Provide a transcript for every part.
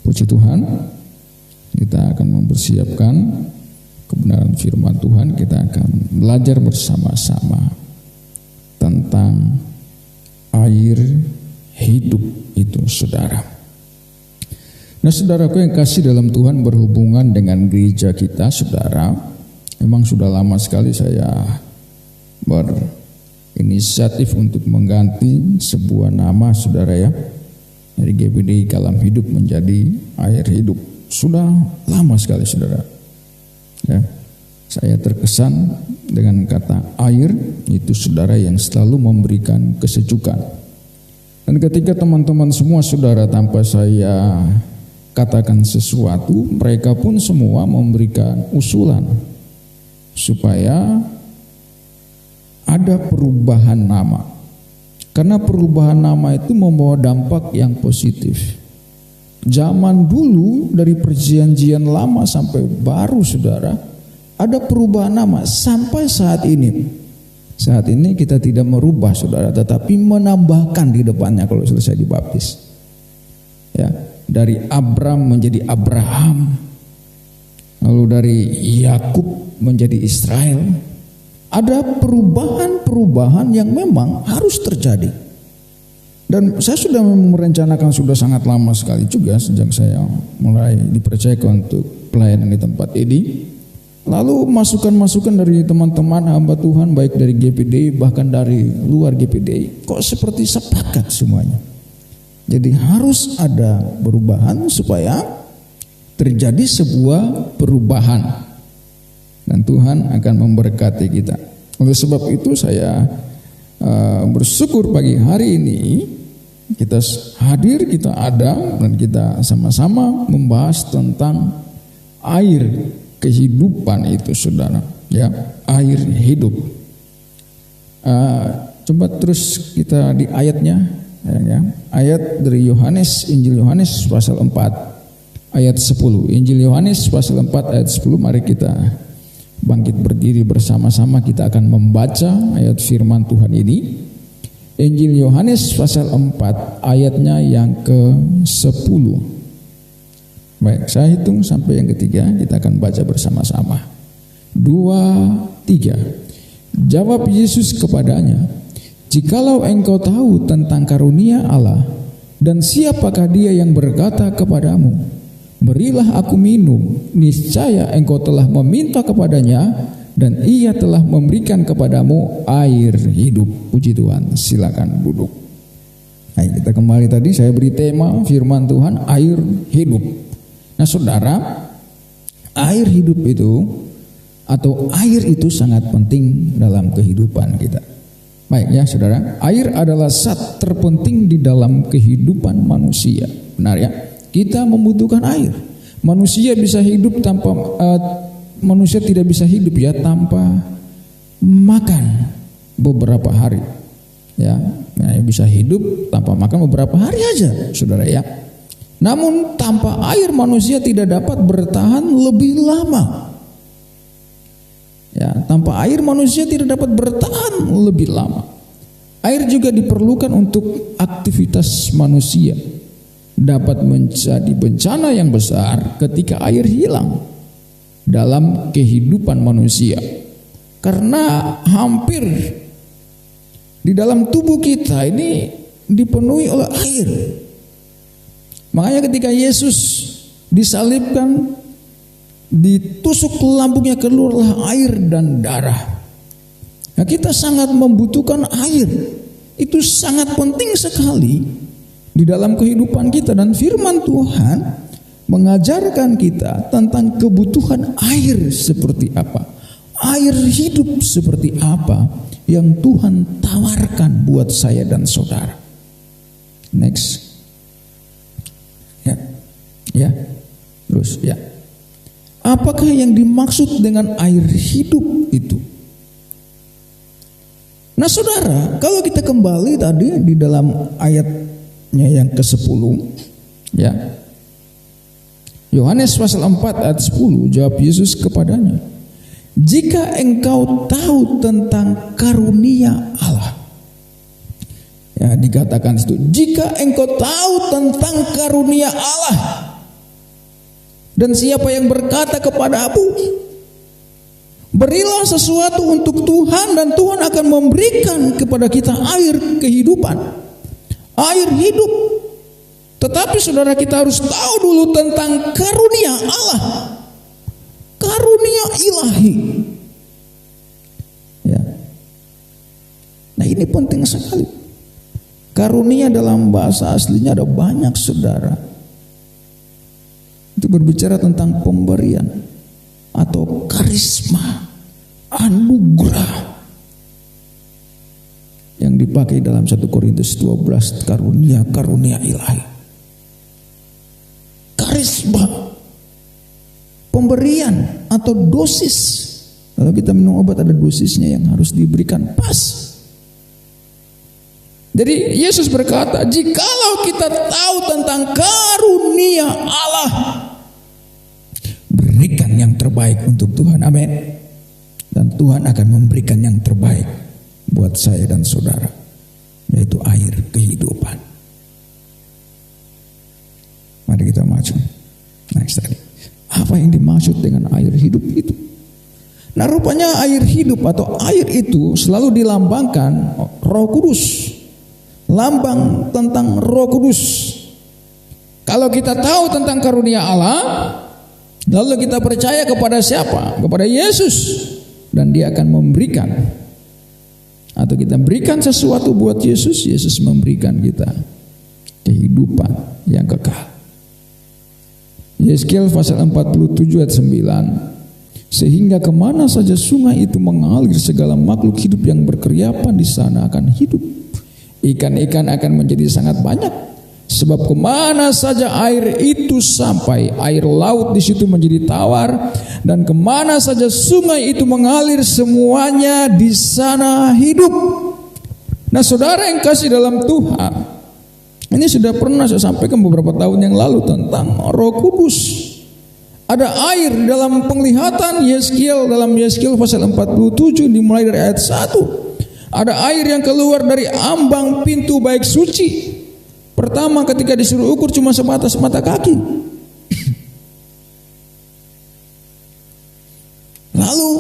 Puji Tuhan, kita akan mempersiapkan kebenaran firman Tuhan. Kita akan belajar bersama-sama tentang air hidup itu, saudara. Nah, saudaraku yang kasih dalam Tuhan, berhubungan dengan gereja kita, saudara, memang sudah lama sekali saya berinisiatif untuk mengganti sebuah nama, saudara ya, dari GPDI Kalam Hidup menjadi Air Hidup. Sudah lama sekali, saudara ya. Saya terkesan dengan kata air itu, saudara, yang selalu memberikan kesejukan. Dan ketika teman-teman semua, saudara, tanpa saya katakan sesuatu, mereka pun semua memberikan usulan supaya ada perubahan nama. Karena perubahan nama itu membawa dampak yang positif. Zaman dulu dari perjanjian lama sampai baru, saudara, ada perubahan nama sampai saat ini. Saat ini kita tidak merubah, saudara, tetapi menambahkan di depannya kalau selesai dibaptis. Ya, dari Abram menjadi Abraham. Lalu dari Yakub menjadi Israel. Ada perubahan-perubahan yang memang harus terjadi. Dan saya sudah merencanakan sudah sangat lama sekali juga, sejak saya mulai dipercayakan untuk pelayanan di tempat ini. Lalu masukan-masukan dari teman-teman hamba Tuhan, baik dari GPDI bahkan dari luar GPDI, kok seperti sepakat semuanya. Jadi harus ada perubahan supaya terjadi sebuah perubahan. Dan Tuhan akan memberkati kita. Oleh sebab itu saya bersyukur pagi hari ini kita hadir, kita ada, dan kita sama-sama membahas tentang air kehidupan itu, saudara ya, air hidup. Coba terus kita di ayatnya ya, ayat dari Yohanes, Injil Yohanes pasal 4 ayat 10. Injil Yohanes pasal 4 ayat 10. Mari kita bangkit berdiri bersama-sama, kita akan membaca ayat firman Tuhan ini. Injil Yohanes pasal 4 ayatnya yang ke-10. Baik, saya hitung sampai yang ketiga, kita akan baca bersama-sama. 2, 3. Jawab Yesus kepadanya, "Jikalau engkau tahu tentang karunia Allah, dan siapakah dia yang berkata kepadamu, berilah aku minum, niscaya engkau telah meminta kepadanya, dan ia telah memberikan kepadamu air hidup." Puji Tuhan, silakan duduk. Nah, kita kembali tadi saya beri tema firman Tuhan, air hidup. Nah, saudara, air hidup itu atau air itu sangat penting dalam kehidupan kita. Baik ya, saudara, air adalah zat terpenting di dalam kehidupan manusia. Benar ya? Kita membutuhkan air. Manusia bisa hidup tanpa manusia tidak bisa hidup ya tanpa makan beberapa hari. Ya, nah, bisa hidup tanpa makan beberapa hari aja, saudara ya. Namun tanpa air manusia tidak dapat bertahan lebih lama. Ya, tanpa air manusia tidak dapat bertahan lebih lama. Air juga diperlukan untuk aktivitas manusia. Dapat menjadi bencana yang besar ketika air hilang dalam kehidupan manusia, karena hampir di dalam tubuh kita ini dipenuhi oleh air. Makanya ketika Yesus disalibkan, ditusuk lambungnya, keluarlah air dan darah. Nah, kita sangat membutuhkan air. Itu sangat penting sekali di dalam kehidupan kita, dan firman Tuhan mengajarkan kita tentang kebutuhan air seperti apa, air hidup seperti apa yang Tuhan tawarkan buat saya dan saudara. Next, ya, terus ya. Apakah yang dimaksud dengan air hidup itu? Nah, saudara, kalau kita kembali tadi di dalam ayatnya yang ke-10, ya, Yohanes pasal 4 ayat 10, jawab Yesus kepadanya, "Jika engkau tahu tentang karunia Allah." Ya, dikatakan itu, jika engkau tahu tentang karunia Allah. Dan siapa yang berkata kepada abu, berilah sesuatu untuk Tuhan, dan Tuhan akan memberikan kepada kita air kehidupan, air hidup. Tetapi saudara, kita harus tahu dulu tentang karunia Allah, karunia ilahi. Ya. Nah, ini penting sekali. Karunia dalam bahasa aslinya ada banyak, saudara. Itu berbicara tentang pemberian atau karisma, anugerah yang dipakai dalam 1 Korintus 12, karunia ilahi. Karisma, pemberian atau dosis. Kalau kita minum obat ada dosisnya yang harus diberikan pas. Jadi Yesus berkata, jikalau kita tahu tentang karunia Allah, berikan yang terbaik untuk Tuhan. Amin. Dan Tuhan akan memberikan yang terbaik buat saya dan saudara, yaitu air kehidupan. Mari kita maju. Next tadi. Apa yang dimaksud dengan air hidup itu? Nah, rupanya air hidup atau air itu selalu dilambangkan Roh Kudus. Lambang tentang Roh Kudus. Kalau kita tahu tentang karunia Allah, lalu kita percaya kepada siapa? Kepada Yesus, dan Dia akan memberikan, atau kita berikan sesuatu buat Yesus, Yesus memberikan kita kehidupan yang kekal. Yeskiel pasal 47 ayat 9. Sehingga kemana saja sungai itu mengalir, segala makhluk hidup yang berkeriapan di sana akan hidup. Ikan-ikan akan menjadi sangat banyak, sebab kemana saja air itu sampai, air laut di situ menjadi tawar, dan kemana saja sungai itu mengalir, semuanya di sana hidup. Nah, saudara yang kasih dalam Tuhan, ini sudah pernah saya sampaikan beberapa tahun yang lalu tentang Roh Kudus. Ada air dalam penglihatan Yeskiel, dalam Yeskiel pasal 47 dimulai dari ayat 1. Ada air yang keluar dari ambang pintu bait suci. Pertama ketika disuruh ukur cuma sebatas mata kaki. Lalu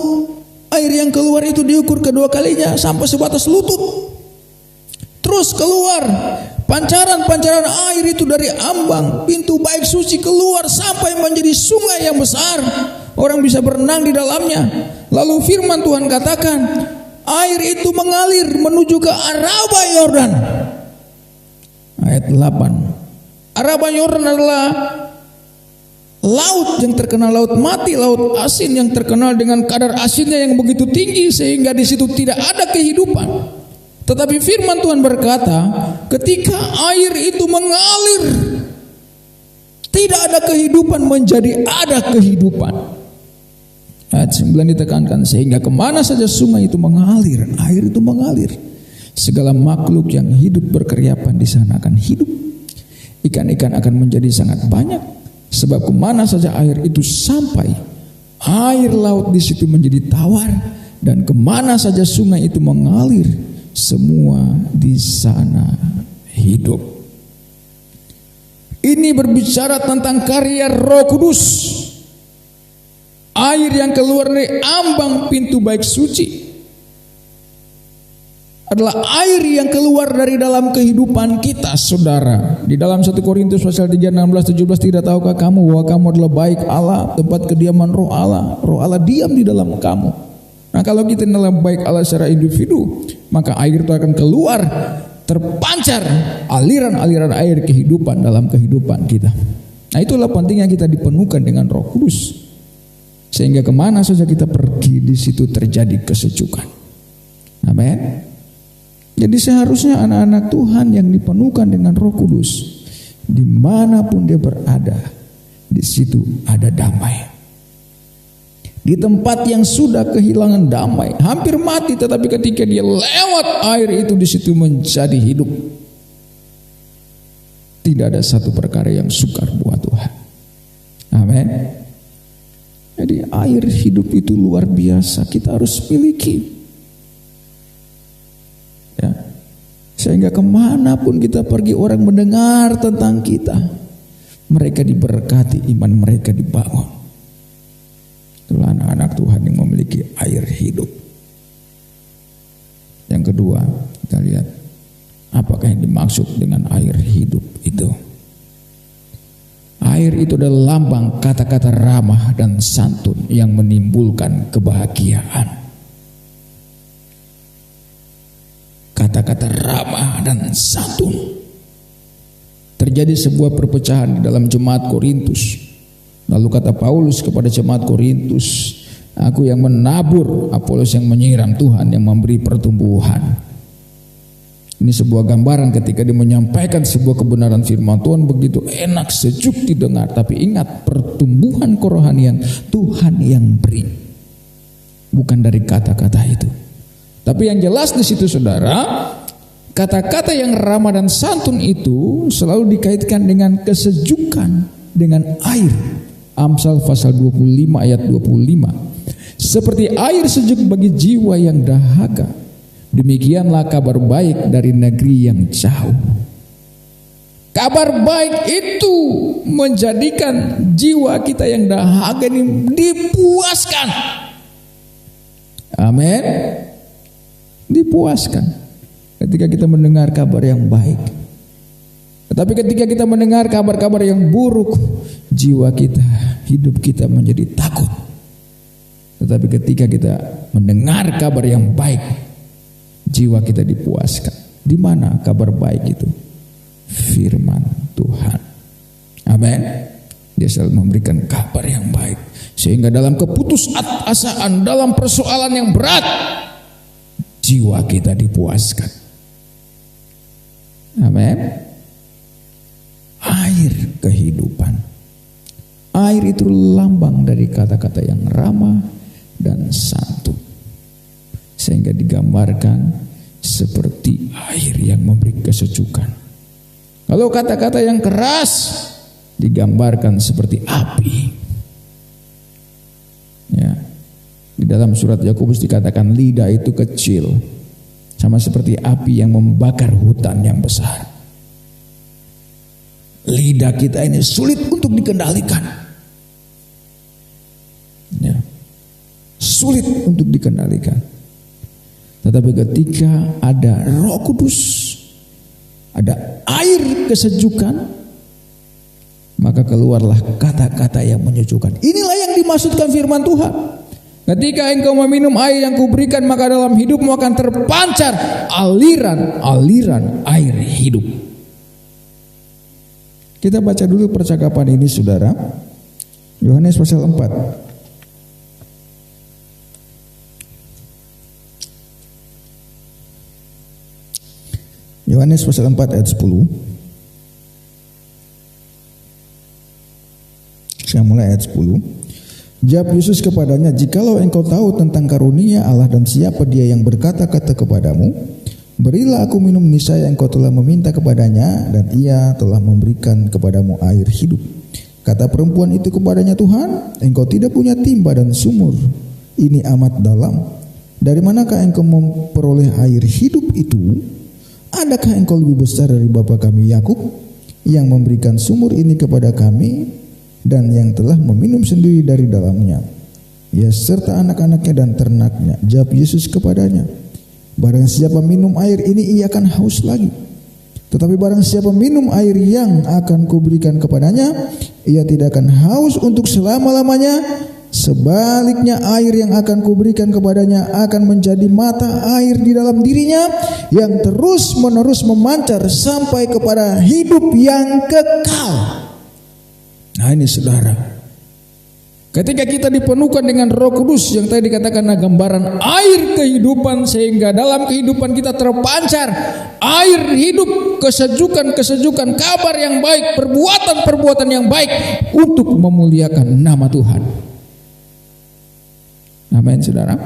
air yang keluar itu diukur kedua kalinya sampai sebatas lutut. Terus keluar pancaran-pancaran air itu dari ambang pintu bait suci, keluar sampai menjadi sungai yang besar. Orang bisa berenang di dalamnya. Lalu firman Tuhan katakan, air itu mengalir menuju ke Araba Yordan. Ayat 8. Araba Yordan adalah laut yang terkenal laut mati, laut asin yang terkenal dengan kadar asinnya yang begitu tinggi sehingga di situ tidak ada kehidupan. Tetapi firman Tuhan berkata, ketika air itu mengalir, tidak ada kehidupan menjadi ada kehidupan. Ayat 9 ditekankan, sehingga kemana saja sungai itu mengalir, air itu mengalir, segala makhluk yang hidup berkeriapan di sana akan hidup. Ikan-ikan akan menjadi sangat banyak, sebab kemana saja air itu sampai, air laut di situ menjadi tawar, dan kemana saja sungai itu mengalir, semua di sana hidup. Ini berbicara tentang karya Roh Kudus. Air yang keluar dari ambang pintu bait suci adalah air yang keluar dari dalam kehidupan kita, saudara. Di dalam 1 Korintus pasal 3, 16, 17, tidak tahukah kamu bahwa kamu adalah baik Allah, tempat kediaman Roh Allah. Roh Allah diam di dalam kamu. Nah, kalau kita adalah baik Allah secara individu, maka air itu akan keluar, terpancar aliran-aliran air kehidupan dalam kehidupan kita. Nah, itulah pentingnya kita dipenuhkan dengan Roh Kudus. Sehingga kemana saja kita pergi, di situ terjadi kesejukan. Amin. Jadi seharusnya anak-anak Tuhan yang dipenuhkan dengan Roh Kudus, dimanapun dia berada, di situ ada damai. Di tempat yang sudah kehilangan damai, hampir mati, tetapi ketika dia lewat air itu, di situ menjadi hidup. Tidak ada satu perkara yang sukar buat Tuhan. Amin. Jadi air hidup itu luar biasa, kita harus miliki. Sehingga kemanapun kita pergi, orang mendengar tentang kita, mereka diberkati, iman mereka dibangun. Itulah anak-anak Tuhan yang memiliki air hidup. Yang kedua, kita lihat apakah yang dimaksud dengan air hidup itu. Air itu adalah lambang kata-kata ramah dan santun yang menimbulkan kebahagiaan. Kata-kata ramah dan santun. Terjadi sebuah perpecahan di dalam jemaat Korintus. Lalu kata Paulus kepada jemaat Korintus, aku yang menabur, Apolos yang menyiram, Tuhan yang memberi pertumbuhan. Ini sebuah gambaran ketika dia menyampaikan sebuah kebenaran firman Tuhan, begitu enak, sejuk didengar. Tapi ingat, pertumbuhan kerohanian Tuhan yang beri, bukan dari kata-kata itu. Tapi yang jelas di situ saudara, kata-kata yang ramah dan santun itu selalu dikaitkan dengan kesejukan, dengan air. Amsal pasal 25 ayat 25. Seperti air sejuk bagi jiwa yang dahaga, demikianlah kabar baik dari negeri yang jauh. Kabar baik itu menjadikan jiwa kita yang dahaga ini dipuaskan. Amin. Dipuaskan ketika kita mendengar kabar yang baik. Tetapi ketika kita mendengar kabar-kabar yang buruk, jiwa kita, hidup kita menjadi takut. Tetapi ketika kita mendengar kabar yang baik, jiwa kita dipuaskan. Di mana kabar baik itu? Firman Tuhan. Amin. Dia selalu memberikan kabar yang baik, sehingga dalam keputusasaan, dalam persoalan yang berat, jiwa kita dipuaskan. Amin. Air kehidupan. Air itu lambang dari kata-kata yang ramah dan santun, sehingga digambarkan seperti air yang memberi kesejukan. Kalau kata-kata yang keras digambarkan seperti api. Ya. Di dalam surat Yakobus dikatakan lidah itu kecil, sama seperti api yang membakar hutan yang besar. Lidah kita ini sulit untuk dikendalikan. Ya. Sulit untuk dikendalikan. Tetapi ketika ada Roh Kudus, ada air kesejukan, maka keluarlah kata-kata yang menyejukkan. Inilah yang dimaksudkan firman Tuhan. Ketika engkau meminum air yang kuberikan, maka dalam hidupmu akan terpancar aliran-aliran air hidup. Kita baca dulu percakapan ini saudara. Yohanes pasal 4. Yohanes pasal 4 ayat 10. Saya mulai ayat 10. Jawab Yesus kepadanya, jikalau engkau tahu tentang karunia Allah dan siapa dia yang berkata-kata kepadamu, berilah aku minum, niscaya engkau telah meminta kepadanya dan ia telah memberikan kepadamu air hidup. Kata perempuan itu kepadanya, Tuhan, engkau tidak punya timba dan sumur ini amat dalam. Dari manakah engkau memperoleh air hidup itu? Adakah engkau lebih besar dari bapa kami Yakub yang memberikan sumur ini kepada kami dan yang telah meminum sendiri dari dalamnya, ia serta anak-anaknya dan ternaknya? Jawab Yesus kepadanya, barang siapa minum air ini ia akan haus lagi. Tetapi barang siapa minum air yang akan kuberikan kepadanya, ia tidak akan haus untuk selama-lamanya. Sebaliknya air yang akan kuberikan kepadanya akan menjadi mata air di dalam dirinya yang terus menerus memancar sampai kepada hidup yang kekal. Nah ini saudara, ketika kita dipenuhkan dengan Roh Kudus yang tadi dikatakan gambaran air kehidupan, sehingga dalam kehidupan kita terpancar air hidup, kesejukan-kesejukan, kabar yang baik, perbuatan-perbuatan yang baik untuk memuliakan nama Tuhan. Amin saudara.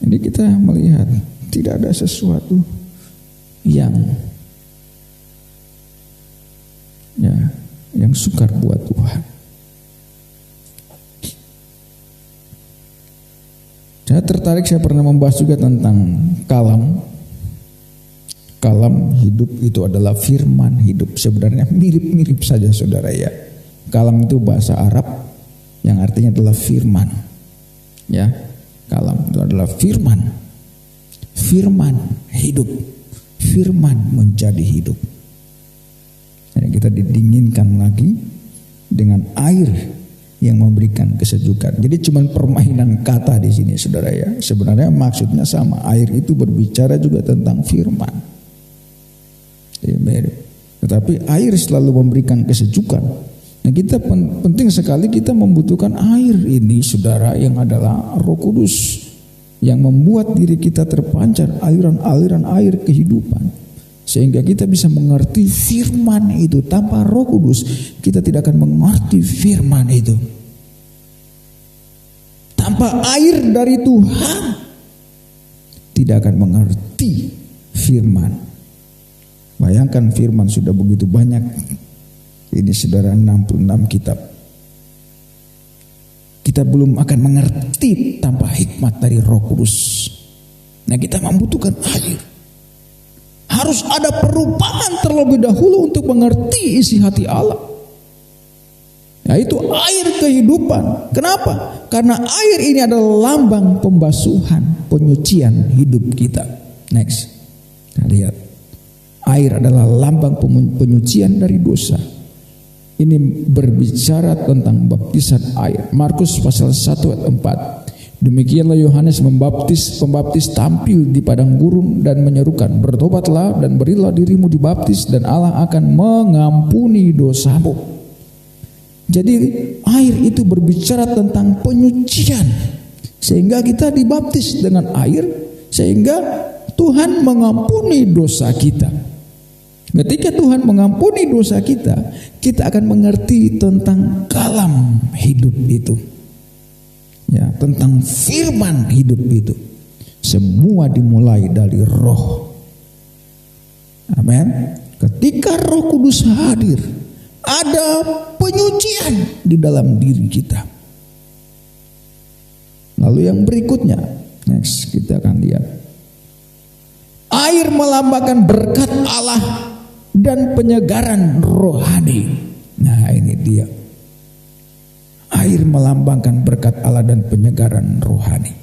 Ini kita melihat tidak ada sesuatu yang sukar buat Tuhan. Saya tertarik, saya pernah membahas juga tentang kalam. Kalam hidup itu adalah firman hidup. Sebenarnya mirip-mirip saja saudara ya. Kalam itu bahasa Arab yang artinya adalah firman. Ya, kalam itu adalah firman. Firman hidup. Firman menjadi hidup. Jadi kita didinginkan lagi dengan air yang memberikan kesejukan. Jadi cuma permainan kata di sini saudara ya. Sebenarnya maksudnya sama. Air itu berbicara juga tentang firman. Tetapi air selalu memberikan kesejukan. Nah kita penting sekali kita membutuhkan air ini saudara, yang adalah Roh Kudus yang membuat diri kita terpancar aliran-aliran air kehidupan, sehingga kita bisa mengerti firman itu. Tanpa Roh Kudus kita tidak akan mengerti firman itu. Tanpa air dari Tuhan tidak akan mengerti firman. Bayangkan firman sudah begitu banyak. Ini saudara 66 kitab. Kita belum akan mengerti tanpa hikmat dari Roh Kudus. Nah kita membutuhkan air. Harus ada perubahan terlebih dahulu untuk mengerti isi hati Allah. Yaitu air kehidupan. Kenapa? Karena air ini adalah lambang pembasuhan, penyucian hidup kita. Next. Kita lihat. Air adalah lambang penyucian dari dosa. Ini berbicara tentang baptisan air. Markus pasal 1 ayat 4. Demikianlah Yohanes pembaptis tampil di padang gurun dan menyerukan, bertobatlah dan berilah dirimu dibaptis dan Allah akan mengampuni dosamu. Jadi air itu berbicara tentang penyucian. Sehingga kita dibaptis dengan air, sehingga Tuhan mengampuni dosa kita. Ketika Tuhan mengampuni dosa kita, kita akan mengerti tentang kalam hidup itu. Ya, tentang firman hidup itu. Semua dimulai dari Roh. Amin. Ketika Roh Kudus hadir, ada penyucian di dalam diri kita. Lalu yang berikutnya, next kita akan lihat. Air melambangkan berkat Allah dan penyegaran rohani. Nah ini dia. Air melambangkan berkat Allah dan penyegaran rohani.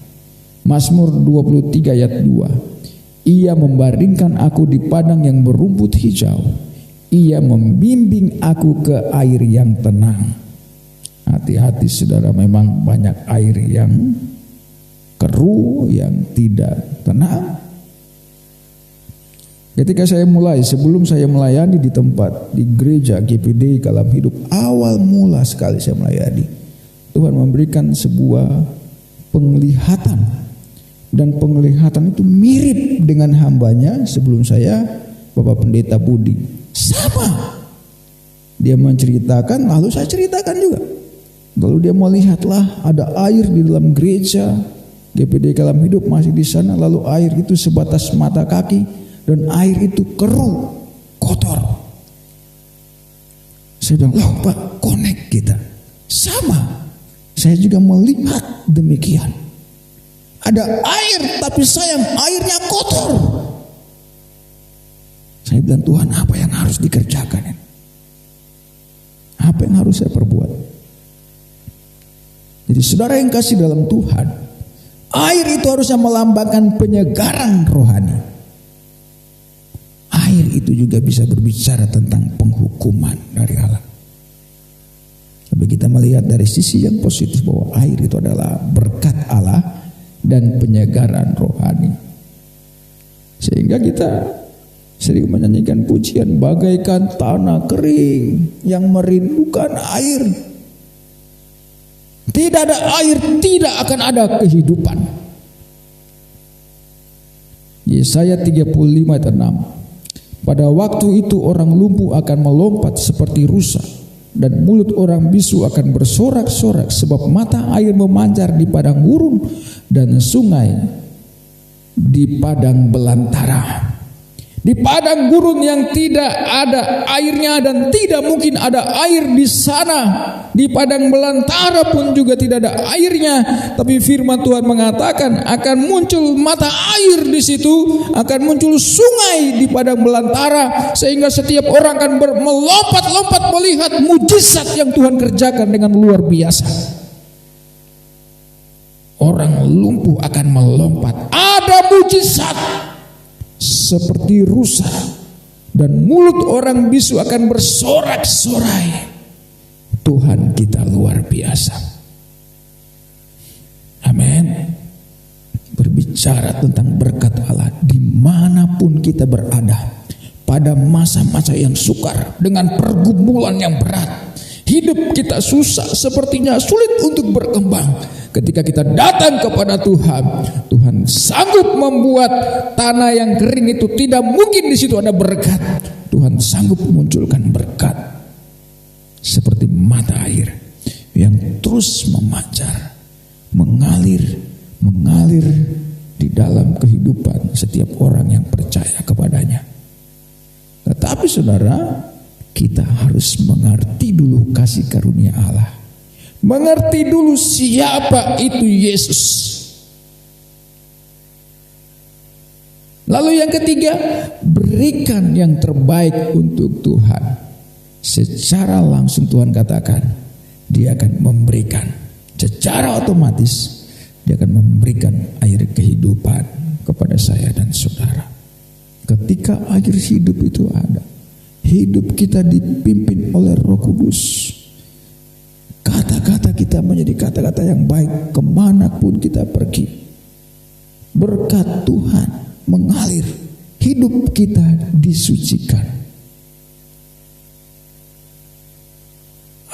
Mazmur 23 ayat 2. Ia membaringkan aku di padang yang berumput hijau. Ia membimbing aku ke air yang tenang. Hati-hati saudara, memang banyak air yang keruh, yang tidak tenang. Ketika saya mulai, sebelum saya melayani di tempat, di gereja GPD Kalam Hidup, awal mula sekali saya melayani, Tuhan memberikan sebuah penglihatan. Dan penglihatan itu mirip dengan hambanya sebelum saya, Bapak Pendeta Budi. Sama. Dia menceritakan, lalu saya ceritakan juga. Lalu dia melihatlah ada air di dalam gereja GPD Kalam Hidup masih di sana. Lalu air itu sebatas mata kaki. Dan air itu keruh, kotor. Saya bilang, loh Pak, connect kita. Sama, saya juga melihat demikian. Ada air, tapi sayang airnya kotor. Saya bilang, Tuhan apa yang harus dikerjakan? Apa yang harus saya perbuat? Jadi saudara yang kasih dalam Tuhan, air itu harusnya melambangkan penyegaran rohani. Air itu juga bisa berbicara tentang penghukuman dari Allah. Tapi kita melihat dari sisi yang positif bahwa air itu adalah berkat Allah dan penyegaran rohani. Sehingga kita sering menyanyikan pujian bagaikan tanah kering yang merindukan air. Tidak ada air, tidak akan ada kehidupan. Yesaya 35 ayat 6. Pada waktu itu orang lumpuh akan melompat seperti rusa, dan mulut orang bisu akan bersorak-sorak, sebab mata air memancar di padang gurun dan sungai di padang belantara. Di padang gurun yang tidak ada airnya dan tidak mungkin ada air di sana. Di padang belantara pun juga tidak ada airnya. Tapi firman Tuhan mengatakan akan muncul mata air di situ, akan muncul sungai di padang belantara, sehingga setiap orang akan melompat-lompat melihat mujizat yang Tuhan kerjakan dengan luar biasa. Orang lumpuh akan melompat. Ada mujizat seperti rusa, dan mulut orang bisu akan bersorak-sorai. Tuhan kita luar biasa. Amin. Berbicara tentang berkat Allah dimanapun kita berada, pada masa-masa yang sukar, dengan pergumulan yang berat, hidup kita susah, sepertinya sulit untuk berkembang. Ketika kita datang kepada Tuhan, Tuhan sanggup membuat tanah yang kering itu tidak mungkin di situ ada berkat. Tuhan sanggup memunculkan berkat seperti mata air yang terus memancar, mengalir di dalam kehidupan setiap orang yang percaya kepadanya. Tetapi saudara, kita harus mengerti dulu kasih karunia Allah. Mengerti dulu siapa itu Yesus. Lalu yang ketiga, berikan yang terbaik untuk Tuhan. Secara langsung Tuhan katakan, Dia akan memberikan. Secara otomatis Dia akan memberikan air kehidupan kepada saya dan saudara. Ketika air hidup itu ada, hidup kita dipimpin oleh Roh Kudus. Kata-kata kita menjadi kata-kata yang baik kemanapun kita pergi. Berkat Tuhan mengalir, hidup kita disucikan.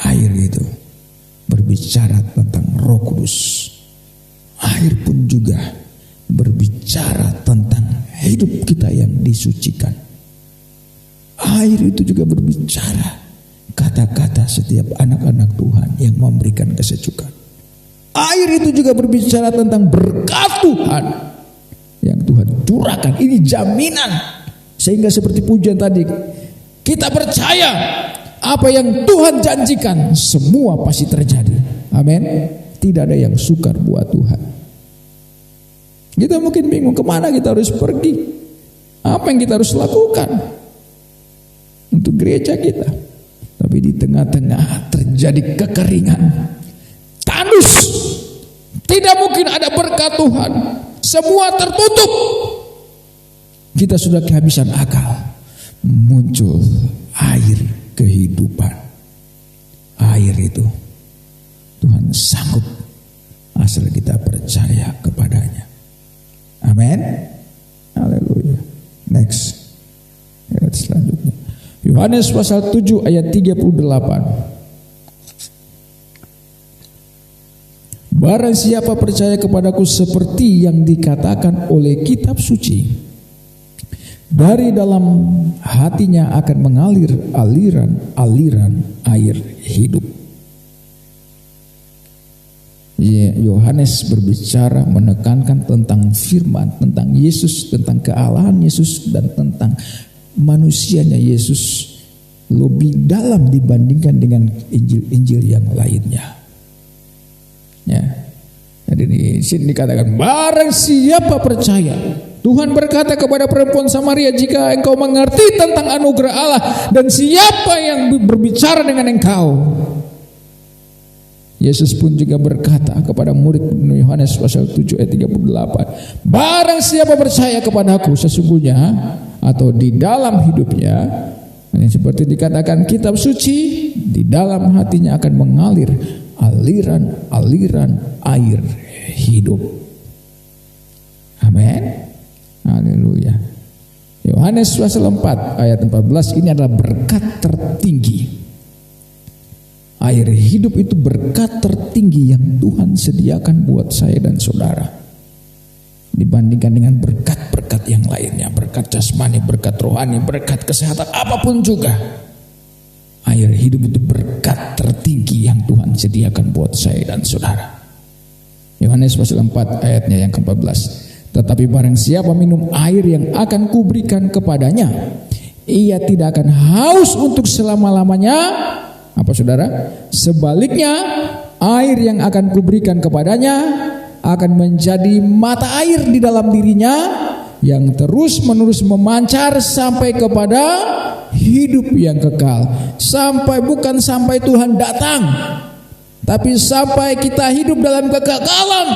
Air itu berbicara tentang Roh Kudus. Air pun juga berbicara tentang hidup kita yang disucikan. Air itu juga berbicara kata-kata setiap anak-anak Tuhan yang memberikan kesejukan. Air itu juga berbicara tentang berkat Tuhan yang Tuhan curahkan. Ini jaminan. Sehingga seperti pujian tadi, kita percaya apa yang Tuhan janjikan semua pasti terjadi. Amin. Tidak ada yang sukar buat Tuhan. Kita mungkin bingung kemana kita harus pergi, apa yang kita harus lakukan untuk gereja kita. Tapi di tengah-tengah terjadi kekeringan, tandus, tidak mungkin ada berkat Tuhan, semua tertutup. Kita sudah kehabisan akal. Muncul air kehidupan. Air itu Tuhan sanggup asal kita percaya kepadanya. Amin. Haleluya. Next. Ayat selanjutnya. Yohanes pasal 7 ayat 38. Barang siapa percaya kepadaku seperti yang dikatakan oleh kitab suci, dari dalam hatinya akan mengalir aliran air hidup. Yohanes berbicara menekankan tentang firman, tentang Yesus, tentang kealahan Yesus, dan tentang manusianya Yesus lebih dalam dibandingkan dengan Injil-Injil yang lainnya. Ya. Jadi di sini dikatakan barang siapa percaya. Tuhan berkata kepada perempuan Samaria, jika engkau mengerti tentang anugerah Allah dan siapa yang berbicara dengan engkau. Yesus pun juga berkata kepada murid Yohanes pasal 7 ayat 38, barang siapa percaya kepadaku sesungguhnya atau di dalam hidupnya, ini seperti dikatakan kitab suci, di dalam hatinya akan mengalir aliran air hidup. Amin. Haleluya. Yohanes pasal 4 ayat 14 ini adalah berkat tertinggi. Air hidup itu berkat tertinggi yang Tuhan sediakan buat saya dan saudara. Dibandingkan dengan berkat-berkat yang lainnya, berkat jasmani, berkat rohani, berkat kesehatan, apapun juga. Air hidup itu berkat tertinggi yang Tuhan sediakan buat saya dan saudara. Yohanes pasal 4 ayatnya yang ke-14. Tetapi barang siapa minum air yang akan kuberikan kepadanya, ia tidak akan haus untuk selama-lamanya. Apa saudara? Sebaliknya, air yang akan kuberikan kepadanya akan menjadi mata air di dalam dirinya yang terus-menerus memancar sampai kepada hidup yang kekal. Bukan sampai Tuhan datang, tapi sampai kita hidup dalam kekekalan,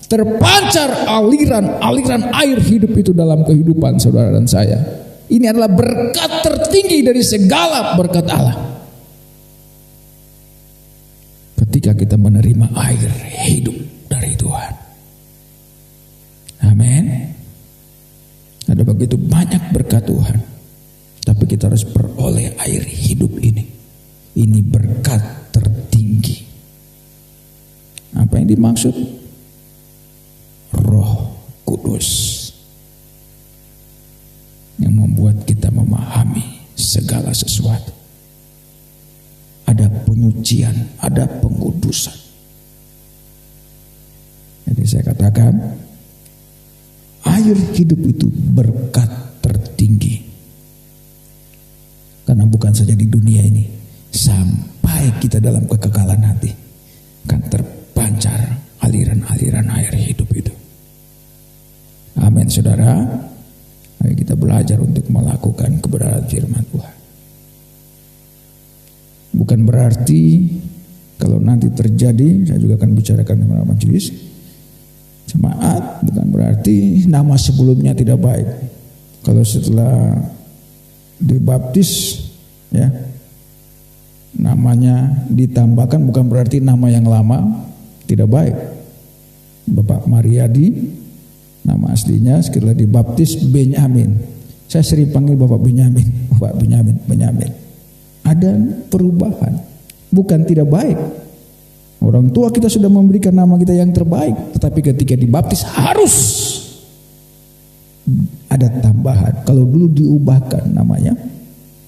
terpancar aliran air hidup itu dalam kehidupan saudara dan saya. Ini adalah berkat tertinggi dari segala berkat Allah. Ketika kita menerima air hidup dari Tuhan. Amin. Ada begitu banyak berkat Tuhan, tapi kita harus peroleh air hidup ini. Ini berkat tertinggi. Apa yang dimaksud? Roh Kudus yang membuat kita memahami segala sesuatu. Ada penyucian, ada pengudusan. Jadi saya katakan, air hidup itu berkat tertinggi. Karena bukan saja di dunia ini, sampai kita dalam kekekalan nanti akan terpancar aliran-aliran air hidup itu. Amin saudara. Mari kita belajar untuk melakukan kebenaran firman Tuhan. Bukan berarti kalau nanti terjadi, saya juga akan bicarakan dengan majelis jemaat, bukan berarti nama sebelumnya tidak baik. Kalau setelah dibaptis, ya, namanya ditambahkan, bukan berarti nama yang lama tidak baik. Bapak Mariadi, nama aslinya setelah dibaptis Benyamin. Saya sering panggil Bapak Benyamin, Bapak Benyamin. Ada perubahan, bukan tidak baik. Orang tua kita sudah memberikan nama kita yang terbaik, tetapi ketika dibaptis harus ada tambahan. Kalau dulu diubahkan namanya,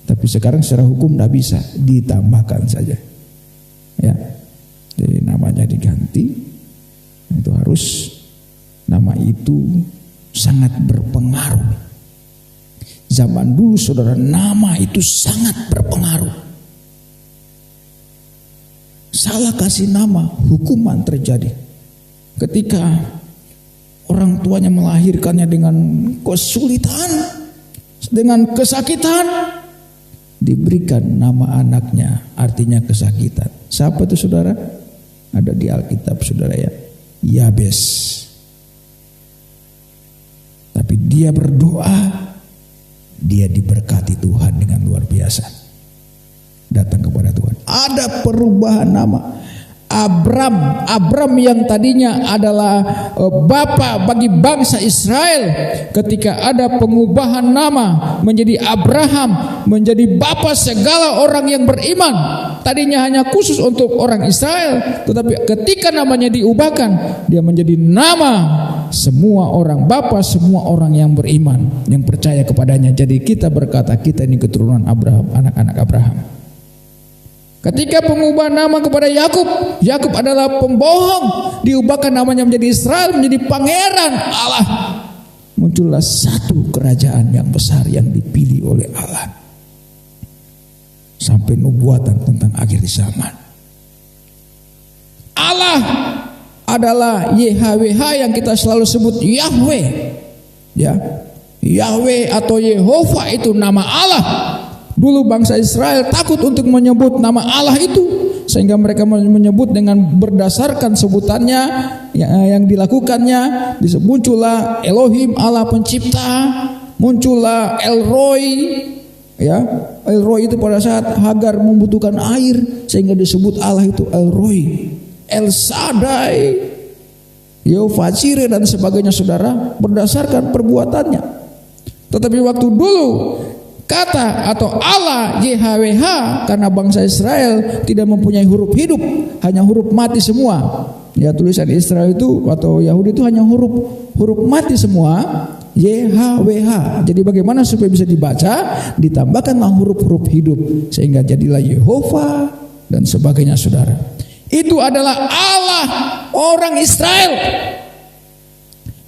tapi sekarang secara hukum tidak bisa, ditambahkan saja. Ya, jadi namanya diganti. Itu harus, nama itu sangat berpengaruh. Zaman dulu saudara, nama itu sangat berpengaruh. Salah kasih nama, hukuman terjadi. Ketika orang tuanya melahirkannya dengan kesulitan, dengan kesakitan, diberikan nama anaknya, artinya kesakitan. Siapa itu saudara? Ada di Alkitab saudara ya, Yabes. Tapi dia berdoa, dia diberkati Tuhan dengan luar biasa. Datang kepada Tuhan. Ada perubahan nama. Abram yang tadinya adalah bapa bagi bangsa Israel, ketika ada pengubahan nama menjadi Abraham, menjadi bapa segala orang yang beriman. Tadinya hanya khusus untuk orang Israel, tetapi ketika namanya diubahkan, dia menjadi nama semua orang, bapa semua orang yang beriman, yang percaya kepadanya. Jadi kita berkata, kita ini keturunan Abraham, anak-anak Abraham. Ketika pengubahan nama kepada Yakub adalah pembohong, diubahkan namanya menjadi Israel, menjadi pangeran Allah. Muncullah satu kerajaan yang besar yang dipilih oleh Allah. Sampai nubuatan tentang akhir zaman. Allah adalah YHWH yang kita selalu sebut Yahweh. Ya, Yahweh atau Yehova itu nama Allah. Dulu bangsa Israel takut untuk menyebut nama Allah itu, sehingga mereka menyebut dengan berdasarkan sebutannya yang dilakukannya. Muncullah Elohim, Allah pencipta, muncullah El Roi, ya. El Roi itu pada saat Hagar membutuhkan air, sehingga disebut Allah itu El Roi, El Shaddai, Yehova Jireh dan sebagainya saudara, berdasarkan perbuatannya. Tetapi waktu dulu kata atau Allah YHWH, karena bangsa Israel tidak mempunyai huruf hidup, hanya huruf mati semua. Ya, tulisan Israel itu atau Yahudi itu hanya huruf mati semua, YHWH. Jadi bagaimana supaya bisa dibaca? Ditambahkanlah huruf-huruf hidup sehingga jadilah Yehova dan sebagainya saudara. Itu adalah Allah orang Israel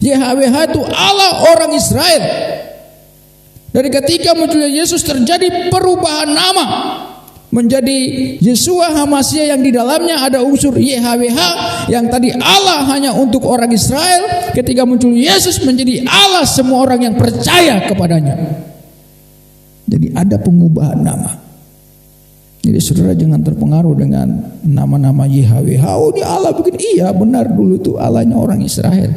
YHWH itu Allah orang Israel. Dari ketika munculnya Yesus terjadi perubahan nama menjadi Yeshua HaMashiach, yang di dalamnya ada unsur YHWH yang tadi Allah hanya untuk orang Israel. Ketika muncul Yesus menjadi Allah semua orang yang percaya kepadanya. Jadi ada pengubahan nama. Jadi saudara jangan terpengaruh dengan nama-nama YHWH. Oh, dia Allah begini. Iya benar, dulu itu Allahnya orang Israel.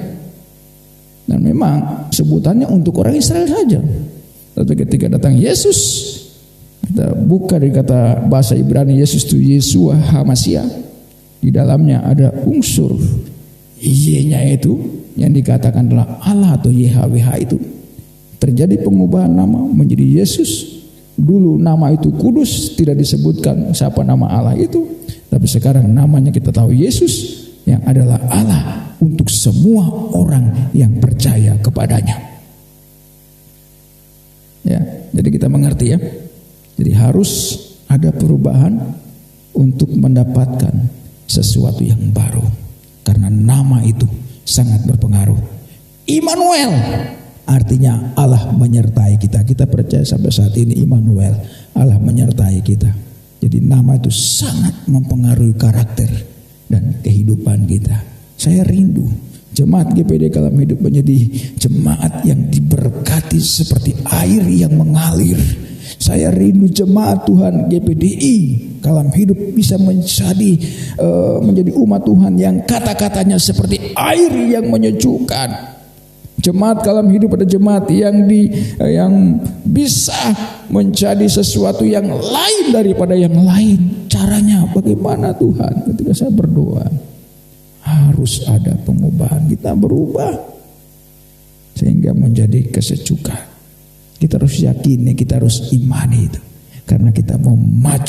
Dan memang sebutannya untuk orang Israel saja. Tapi ketika datang Yesus, kita buka dari kata bahasa Ibrani Yesus itu Yeshua HaMashiach. Di dalamnya ada unsur Y-nya itu yang dikatakan adalah Allah atau YHWH itu. Terjadi pengubahan nama menjadi Yesus. Dulu nama itu kudus, tidak disebutkan siapa nama Allah itu. Tapi sekarang namanya kita tahu Yesus, yang adalah Allah untuk semua orang yang percaya kepadanya. Ya, jadi kita mengerti ya. Jadi harus ada perubahan untuk mendapatkan sesuatu yang baru. Karena nama itu sangat berpengaruh. Immanuel artinya Allah menyertai kita. Kita percaya sampai saat ini Immanuel, Allah menyertai kita. Jadi nama itu sangat mempengaruhi karakter dan kehidupan kita. Saya rindu jemaat GPD Kalam Hidup menjadi jemaat yang diberkati seperti air yang mengalir. Saya rindu jemaat Tuhan GPDI Kalam Hidup bisa menjadi umat Tuhan yang kata-katanya seperti air yang menyejukkan. Jemaat Kalam Hidup ada jemaat yang bisa menjadi sesuatu yang lain daripada yang lain. Caranya bagaimana Tuhan? Ketika saya berdoa, harus ada pengubahan, kita berubah sehingga menjadi kesejukan. Kita harus yakini, kita harus imani itu, karena kita mau maju